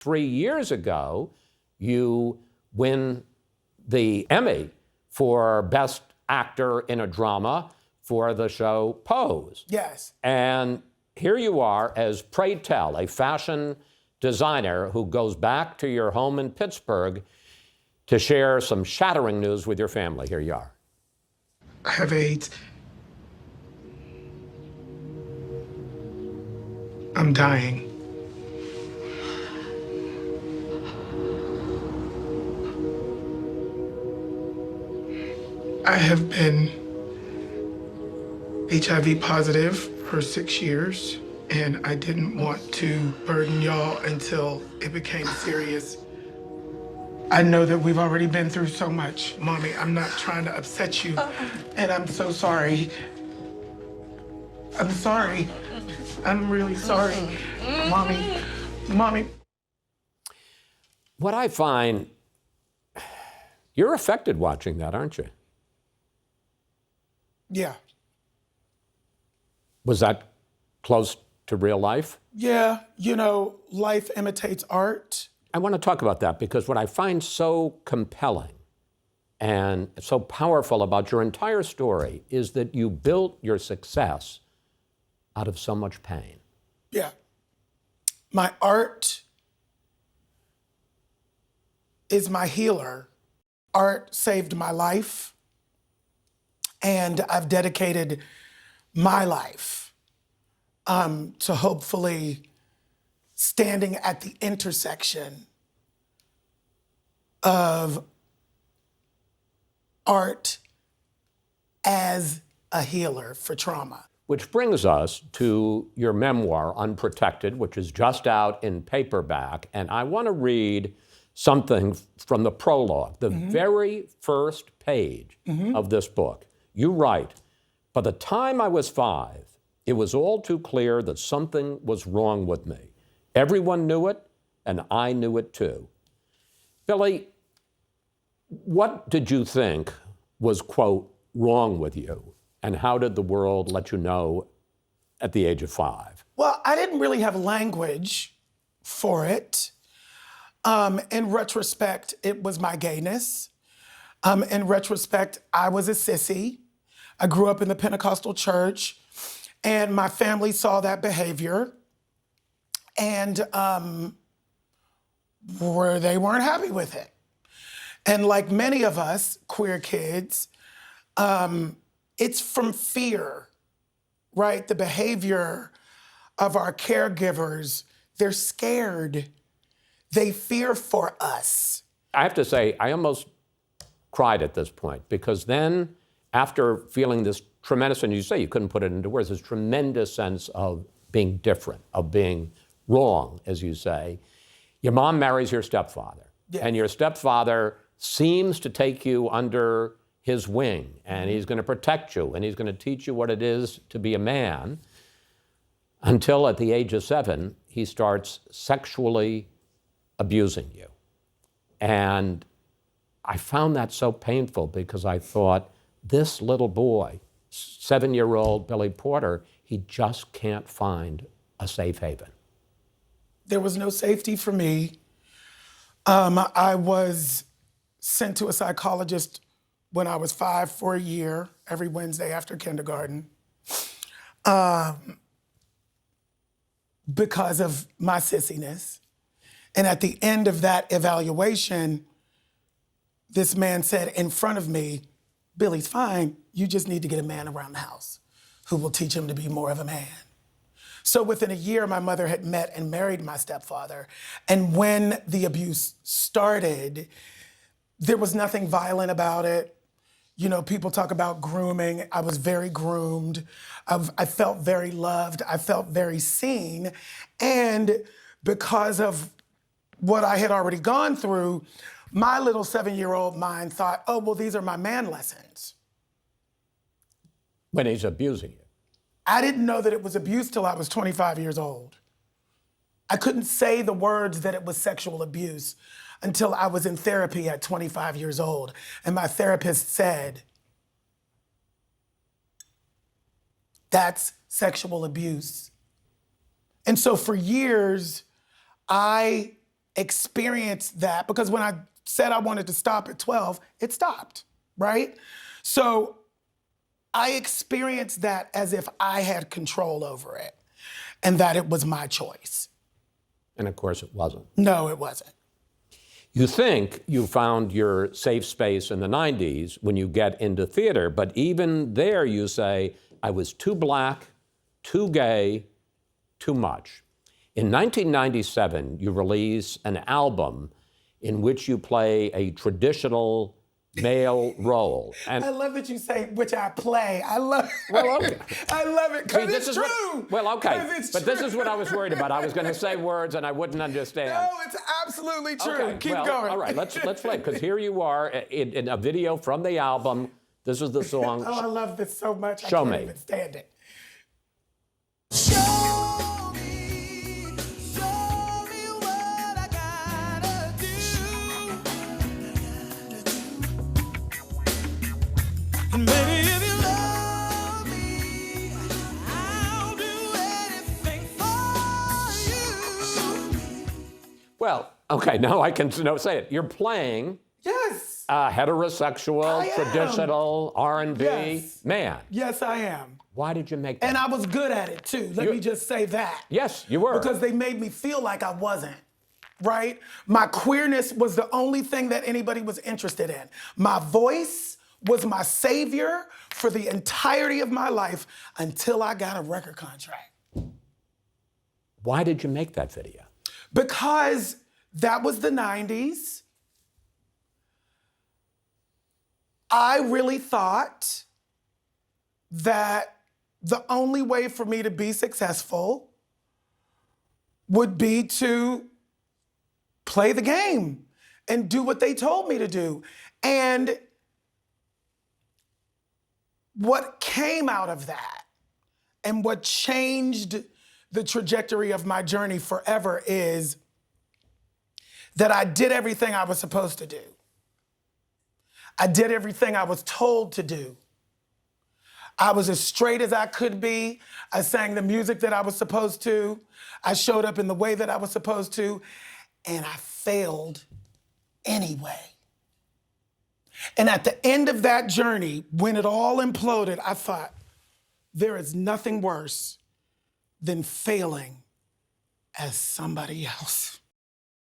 3 years ago, you win the Emmy for Best Actor in a Drama for the show Pose. Yes. And here you are as, pray tell, a fashion designer who goes back to your home in Pittsburgh to share some shattering news with your family. Here you are. I have AIDS. I'm dying. I have been HIV positive for 6 years, and I didn't want to burden y'all until it became serious. I know that we've already been through so much, Mommy. I'm not trying to upset you, and I'm so sorry. I'm sorry. I'm really sorry, Mommy. What I find, you're affected watching that, aren't you? Yeah. Was that close to real life? Yeah, life imitates art. I want to talk about that because what I find so compelling and so powerful about your entire story is that you built your success out of so much pain. Yeah. My art is my healer. Art saved my life, and I've dedicated my life to hopefully standing at the intersection of art as a healer for trauma. Which brings us to your memoir, Unprotected, which is just out in paperback. And I want to read something from the prologue, the very first page of this book. You write, "By the time I was 5, it was all too clear that something was wrong with me. Everyone knew it, and I knew it too." Billy, what did you think was, quote, wrong with you? And how did the world let you know at the age of 5? Well, I didn't really have language for it. In retrospect, it was my gayness. In retrospect, I was a sissy. I grew up in the Pentecostal church, and my family saw that behavior, and they weren't happy with it. And like many of us queer kids, it's from fear, right? The behavior of our caregivers, they're scared. They fear for us. I have to say, I almost cried at this point because then after feeling this tremendous, and you say you couldn't put it into words, this tremendous sense of being different, of being wrong, as you say, your mom marries your stepfather. Yes. And your stepfather seems to take you under his wing, and he's going to protect you, and he's going to teach you what it is to be a man, until at the age of 7, he starts sexually abusing you. And I found that so painful because I thought, this little boy, 7-year-old Billy Porter, he just can't find a safe haven. There was no safety for me. I was sent to a psychologist when I was 5 for a year, every Wednesday after kindergarten, because of my sissiness. And at the end of that evaluation, this man said in front of me, "Billy's fine, you just need to get a man around the house who will teach him to be more of a man." So within a year, my mother had met and married my stepfather. And when the abuse started, there was nothing violent about it. People talk about grooming. I was very groomed. I felt very loved. I felt very seen. And because of what I had already gone through, my little 7-year-old mind thought, oh, well, these are my man lessons. When he's abusing you. I didn't know that it was abuse till I was 25 years old. I couldn't say the words that it was sexual abuse until I was in therapy at 25 years old. And my therapist said, that's sexual abuse. And so for years, I experienced that because when I said I wanted to stop at 12, it stopped, right? So I experienced that as if I had control over it and that it was my choice. And of course, it wasn't. No, it wasn't. You think you found your safe space in the 90s when you get into theater, but even there you say, I was too black, too gay, too much. In 1997, you release an album in which you play a traditional male role. And I love that you say which I play. I love it. Well, okay. I love it because this it's is true. well, okay, 'Cause it's but true. this is what I was worried about. I was going to say words and I wouldn't understand. No, it's absolutely true. Okay, Keep well, going. all right, let's play, because here you are in a video from the album. This is the song. Oh, I love this so much. Show I can't me. even stand it. Show me what I gotta do. And baby, if you love me, I'll do anything for you. Well, okay, now I can say it. You're playing Yes. a heterosexual, I am. traditional R&B Yes. man. Yes, I am. Why did you make that? And I was good at it too. Let me just say that. Yes, you were. Because they made me feel like I wasn't, right? My queerness was the only thing that anybody was interested in. My voice was my savior for the entirety of my life until I got a record contract. Why did you make that video? Because that was the 90s. I really thought that the only way for me to be successful would be to play the game and do what they told me to do. And what came out of that and what changed the trajectory of my journey forever is that I did everything I was supposed to do. I did everything I was told to do. I was as straight as I could be. I sang the music that I was supposed to. I showed up in the way that I was supposed to. And I failed anyway. And at the end of that journey, when it all imploded, I thought, there is nothing worse than failing as somebody else.